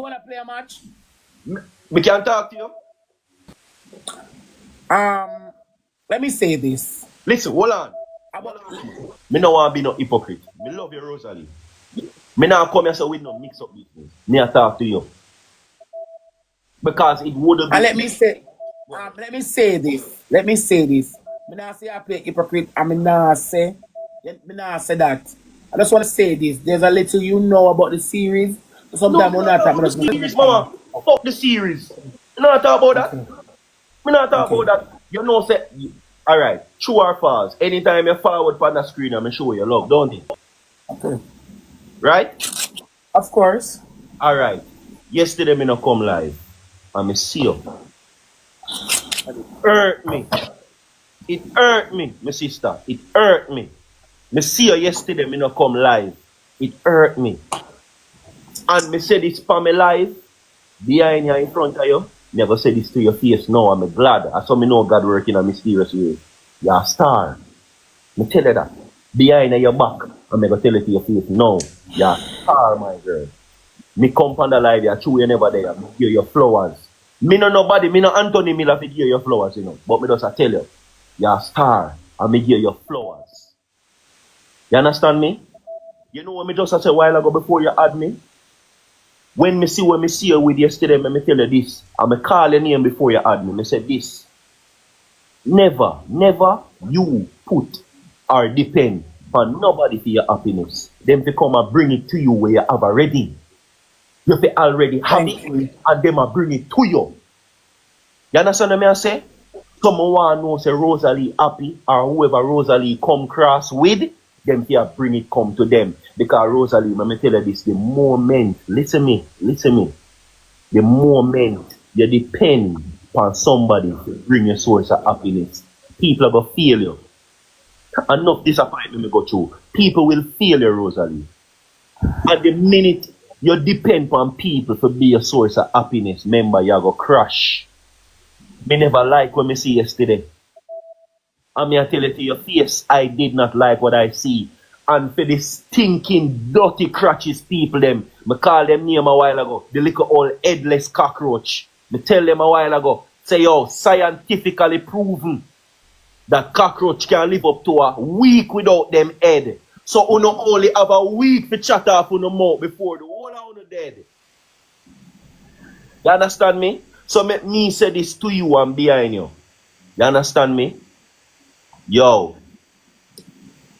want to play a match? We can talk to you. Let me say this. Listen, hold on. Me no want to be no hypocrite. Me love you, Rosalie. Me now come here so we no mix up business. Me I talk to you. Because it wouldn't be. And let me say this. Let me say this. Me not say I play hypocrite, and me not say that. I just want to say this. There's a little you know about the series. Sometimes we're not talking about the series, mama. Fuck the series. You not talk about that. Me not talk about that. You know, say, alright, true or false. Anytime you forward on the screen, I'm show you love, don't it? Okay. Right? Of course. Alright. Yesterday, me not come live. And me see you. It hurt me. It hurt me, my sister. It hurt me. Me see you yesterday, me not come live. It hurt me. And me say this for me live, behind you, in front of you. Me go say this to your face now, I'm glad. I saw me know God working in a mysterious way. You're a star. Me tell you that. Behind your back, I'm going to tell it to your face now. You're a star, my girl. Me come from the live, you're true, you never there. Me give your flowers. Me no nobody, me no Anthony Miller to give your flowers, you know. But me just tell you, you're a star, and me give your flowers. You understand me? You know what me just said a while ago before you add me? When me see you with yesterday, me tell you this. And me call your name before you add me. Me say this. Never you put or depend on nobody for your happiness. Them to come and bring it to you where you have already. You have already have it, and them will bring it to you. You understand what I say? Someone want to know say Rosalie happy, or whoever Rosalie come cross with, them here bring it come to them. Because Rosalie, let me tell you this, the moment, listen me, the moment you depend on somebody to bring your source of happiness, people are going to feel you. Enough disappointment me go through. People will feel you, Rosalie. At the minute you depend on people to be a source of happiness, remember you go crash. Me never like what me see yesterday. And me I tell you to your face, I did not like what I see. And for the stinking, dirty, crutches people them, me call them name a while ago, the little old headless cockroach. Me tell them a while ago, say yo, scientifically proven that cockroach can live up to a week without them head. So you no only have a week to chat off on the mouth before the whole of you dead. You understand me? So make me say this to you and behind you. You understand me? Yo,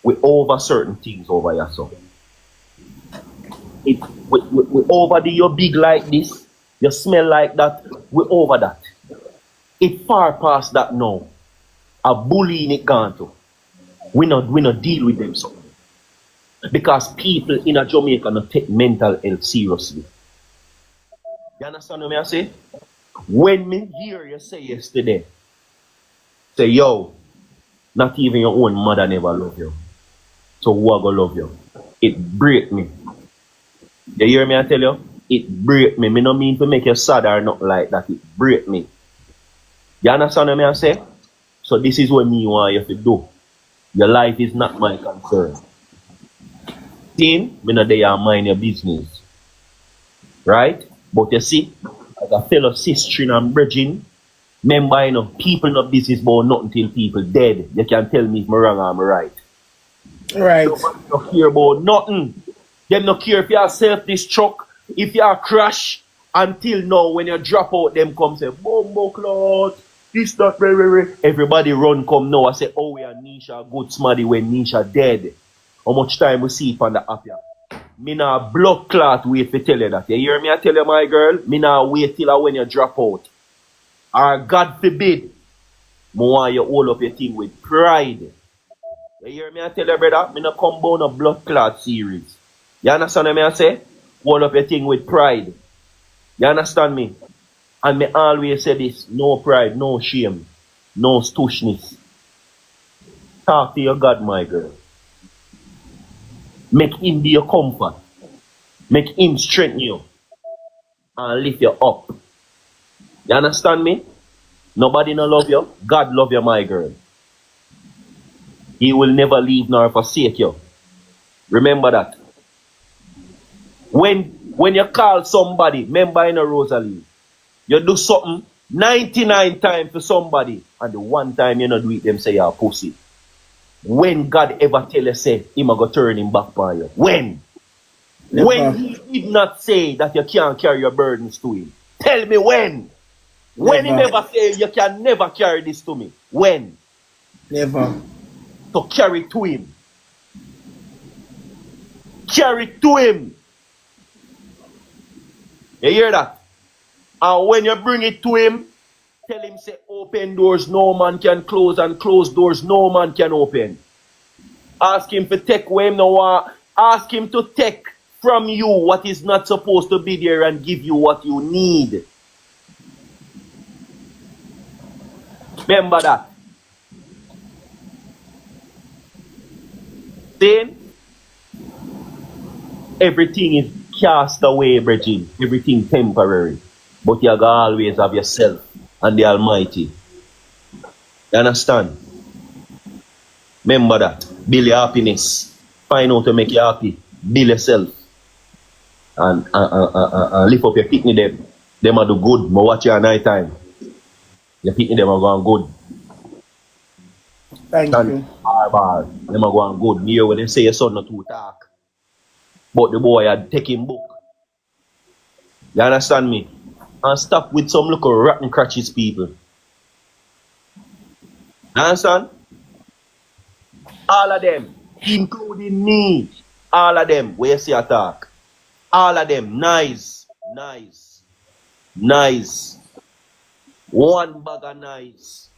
we over certain things over here, so. We over the you big like this, you smell like that, we over that. It far past that now. A bullying it gone to. We not deal with them so. Because people in a Jamaica not take mental health seriously. You understand what I say? When me hear you say yesterday, say yo, not even your own mother never love you. So who are gonna love you? It break me. You hear me I tell you? It break me. Me no mean to make you sad or not like that. It break me. You understand what I say? So this is what me want you to do. Your life is not my concern. Team, me not there mind your business. Right? But you see, as a fellow sister and brethren, remember, you know, people not business about nothing till people dead. You can tell me if I'm wrong or I'm right. Right. Nobody don't care about nothing. Them not care if you self-destruct, if you crash, until now when you drop out, them come say, Bombo Cloud, this not very. Everybody run come now. I say, oh, we are Nisha good smarty when Nisha dead. How much time we see it on the app here? Me nah blood clot wait to tell you that. You hear me I tell you, my girl? Me nah wait till when you drop out. Or God forbid, me want you hold up your thing with pride. You hear me I tell you, brother? Me not come down a blood clot series. You understand what I say? Hold up your thing with pride. You understand me? And me always say this, no pride, no shame, no stushness. Talk to your God, my girl. Make him be your comfort. Make him strengthen you. And lift you up. You understand me? Nobody no love you. God love you, my girl. He will never leave nor forsake you. Remember that. When When you call somebody, member in a ROSEALEE, you do something 99 times for somebody, and the one time you not do it, them say you're a pussy. When God ever tell you, say, him a go turn him back on you? When? Never. When he did not say that you can't carry your burdens to him? Tell me when. When he never say you can never carry this to me? When? Never. To carry to him. Carry to him. You hear that? And when you bring it to him, tell him, say, open doors no man can close, and close doors no man can open. Ask him to take away him no. Ask him to take from you what is not supposed to be there and give you what you need. Remember that. Then everything is cast away, brethren. Everything temporary. But you gotta always have yourself and the Almighty. You understand? Remember that. Build your happiness. Find out to make you happy. Build yourself. And lift up your kidney them. Them are do good. But watch you at night time. Your kidney them are going good. Thank you. Bar. Them are going good. You hear when they say your son not too talk. But the boy had taken book. You understand me? And stop with some little rotten crutches people. You understand? All of them, including me. All of them, where you see attack. All of them, nice. One bag of nice.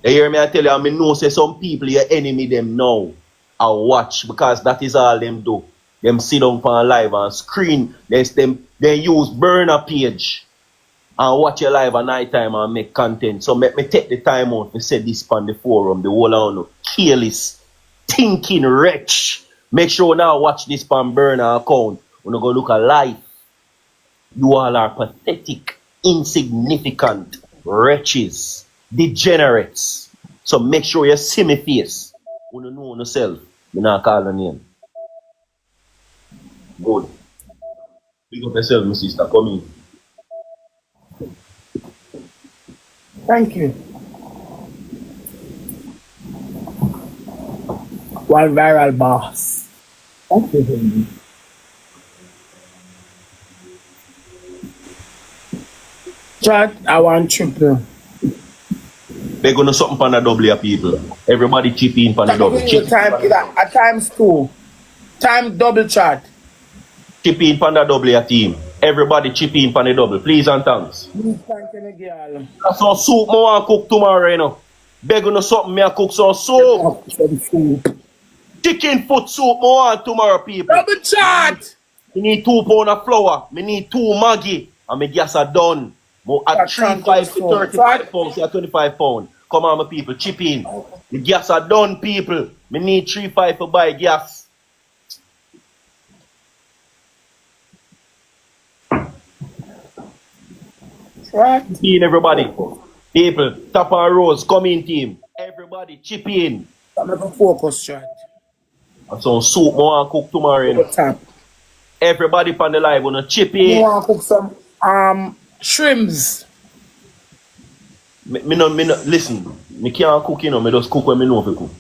You hear me? I tell you, I know say some people your enemy them now. I watch because that is all them do. Them sit down for live and screen. They use burner page and watch your live at night time and make content. So make me take the time out to say this on the forum. The whole on careless, thinking wretch. Make sure now watch this on burner account. When you go look at life, you all are pathetic, insignificant wretches, degenerates. So make sure you see me face. When you know yourself, you not call your name. Good. Pick up yourself, my sister. Come in. Thank you. One viral boss. Thank you, baby. Chat, I want triple. They're gonna something for the double here, people. Everybody chip in for the double. Chip Time at times two. Time double chat. Chip in for the double here, team. Everybody chip in for the double. Please and thanks. Thank you, girl. That's some soup I want to cook tomorrow, you know. Beg on something, I cook some soup. Chicken foot soup I want tomorrow, people. Double chat. We need 2 pounds of flour. We need 2 Maggi. And my gas are done. At 35 to 35 pounds, 25 pounds. Come on, my people, chip in. The gas are done, people. We need 3-5 to buy gas. Right. Chip in, everybody. People, Top and Rose, come in, team. Everybody, chip in. I'm going to focus, chat. And some soup I want to cook tomorrow. You know. Everybody on the live, wanna chip in. I want to cook some shrimps. Me no, listen, me can't cook, you know, me just cook when me know to cook.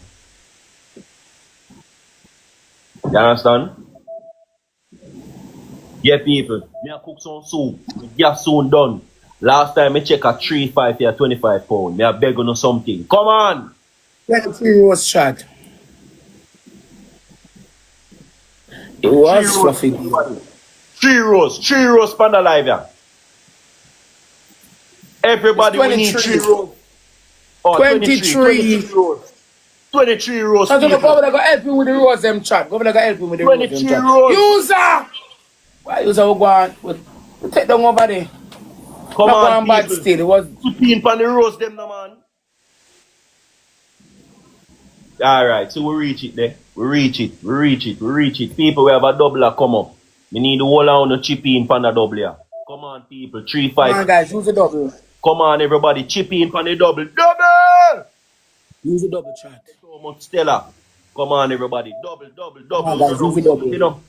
You understand? Yeah, people, me a cook some soup. Me gas soon done. Last time I check a 3-5 here, 25 pounds. Me a beg on something. Come on! 23 roast chat. It was fluffy. 3 roast panda live here. Everybody we need 3 roast. Oh, 23 roast. 23 roast. I don't know, Governor got help me with the roast them chat. Governor got help me with the roast them 23 chat. roast. User! Why user will go on? We take them over there. Come not on, bad people. still. It was 15 pan the roast them, no man. Alright, so we reach it there. We reach it. People, we have a doubler come up. We need the whole on the chip in pan the doubler. Come on, people. 3-5. come on, guys. Use the double. Come on, everybody. Chip in pan the double. Double! Use the double chat. So much Stella. Come on, everybody. Double. Come on, guys. Use the double. You know.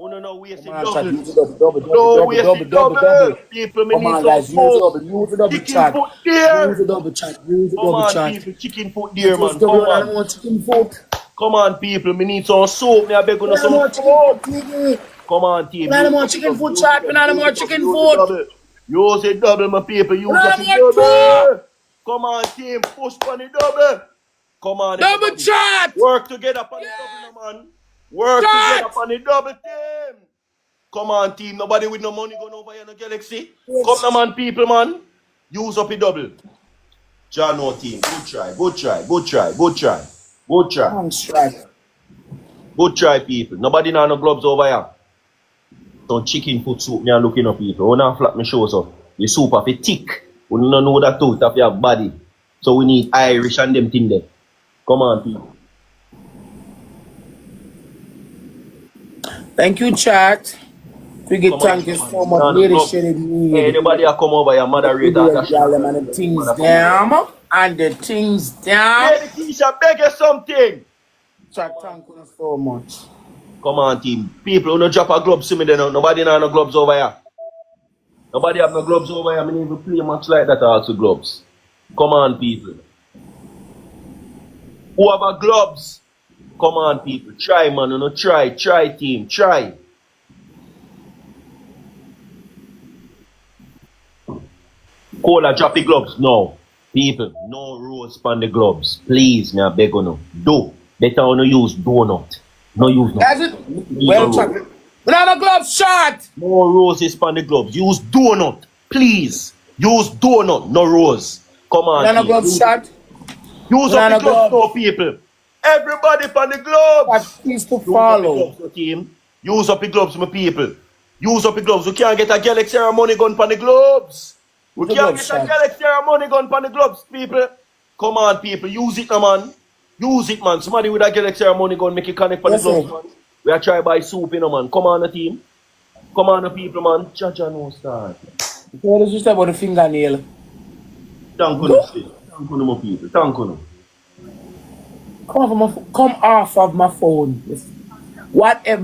Uno no Come waste it on, chat. double. Use the double, No double, waste double, it double, double. double. People, me Come need on, some guys. Use the smoke. double. Use the double Chicken chat. foot Use there. the double chat. Use the Come double on, chat. people. Chicken foot there, Let's use man. double Come one and on. more chicken foot. Come on, people. Me need some soap. Me I beg you We some more chicken foot, soap. nigga. Come on, We team. Use more up the chicken double. foot Use the chat. We double. Use more the double. chicken Use the foot. double. Use the double, my people. We Use up the more two. double. Come on, team. Push on the double. Come on, Double everybody. chat. Work together on the double, Yes. no, man. Work together Chat. on the double, team. Come on, team. Nobody with no money going over here in the galaxy. Come Yes. on, man, people, man. Use up the double. Jano team. Good try. Good try. Good try. Good try. Good try. On strike. Good try, people. Nobody now no gloves over here. Some chicken foot soup me are looking up people. When I flat me show so the soup have a thick. We don't know that too, it have your body. So we need Irish and them thing there. Come on, people. Thank you, chat. Forget Come on, thank you man. so much. Now the Lady gloves. Shelly Hey, need. anybody a come over here, We moderator, do that it, shit. y'all, and the things down. And the things down. Lady Keisha, beg you something. Chat, thank you so much. Come on, team. People who no drop a gloves to me, then nobody have no gloves over here. Nobody have no gloves over here. I mean, even play much like that also gloves. Come on, people. Who have a gloves? Come on, people. Try, man. You know, try. Try, team. Try. Cola, drop the gloves. No. People, no rose on the gloves. Please, me I beg you no. Do. Better no use donut. No use no. That's it. Well, chat. Without a glove shot. No roses on the gloves. Use donut. Please. Use donut, no rose. Come on, Without a team. glove shot. Use up Without the a gloves, glove. no people. Everybody on the Chat, gloves. please to Use up the follow. gloves, no team. Use up the gloves, my people. Use up the gloves. We can't get a Galaxy ceremony gun on the gloves. We Use the can't glove get a shot. Galaxy ceremony gun on the gloves, people. Come on, people. Use it, no, man. Use it, man. Somebody with a Galaxy ceremony gun make it connect on the Yes, gloves, sir. man. We are trying to buy soup, you know, man. Come on, the team. Come on, the people, man. Cha-cha no start. What did you say about the fingernail? Thank you, still. Thank you, my people. Thank you. Come off of my phone. Whatever.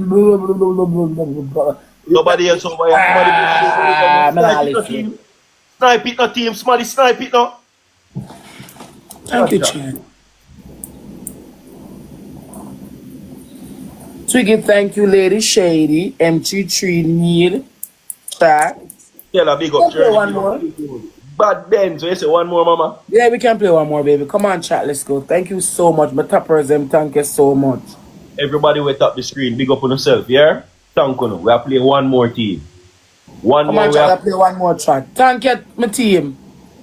Nobody else over here. Somebody Man, snipe I it, no listen. team. Snipe it, no team. Somebody snipe it, no. Thank you, Cha-cha. Chad. Twiggy, thank you, Lady Shady. MT3 Neil. Chat. Tell a big Can up play journey. one Big up. more? Bad Ben. So you say one more, mama. Yeah, we can play one more, baby. Come on, chat. Let's go. Thank you so much. My toppers, them. Thank you so much. Everybody went up the screen. Big up on yourself, yeah? Thank you. We are playing one more team. One Come more on, we chat. are Let's play one more chat. Thank you, my team.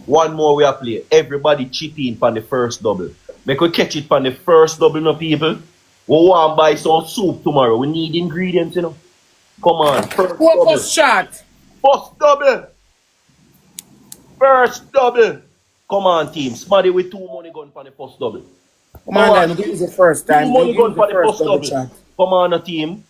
one more we are playing. Everybody chip in on the first double. Make we catch it on the first double, no people. We want to buy some soup tomorrow. We need ingredients, you know. Come on, first double. Focus chat. First double. First double. Come on, team. Somebody with two money gun for the first double. Come on, guys. We use the first Two time. We money gun use the for the first first double double. chat. Come on, team.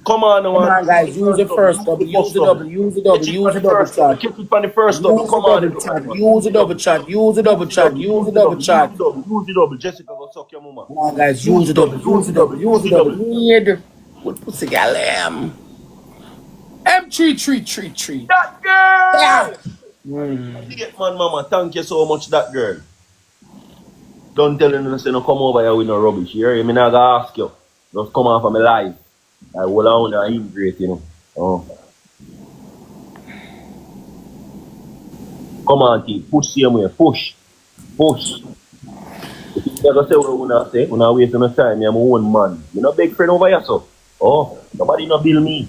Come on, Come man. on, guys. Use the first Use double. the Use first the double. double. Use the double. Catch it Use on the the double first double. chat. Catch it on the first double. Use the Come on, double everybody, chat. man. Use the double chat. Use the double chat. Use the double chat. Use the double. Jessica, go suck your mama. Come on, guys. Use the double. Use the double. Use the double. Need. What pussy gal M3333. That girl! Yeah. Get man, mama. Thank you so much, that girl. Don't tell her say no come over here with no rubbish. You hear me? Not gonna ask you. Just come off of my life. I will on and immigrate, you know. Oh. Come on, team. Push same way. Push. Push. If you never say what you wanna say, when I waste no time, I'm my own man. You know big friend over here, so. Oh, nobody no bill me.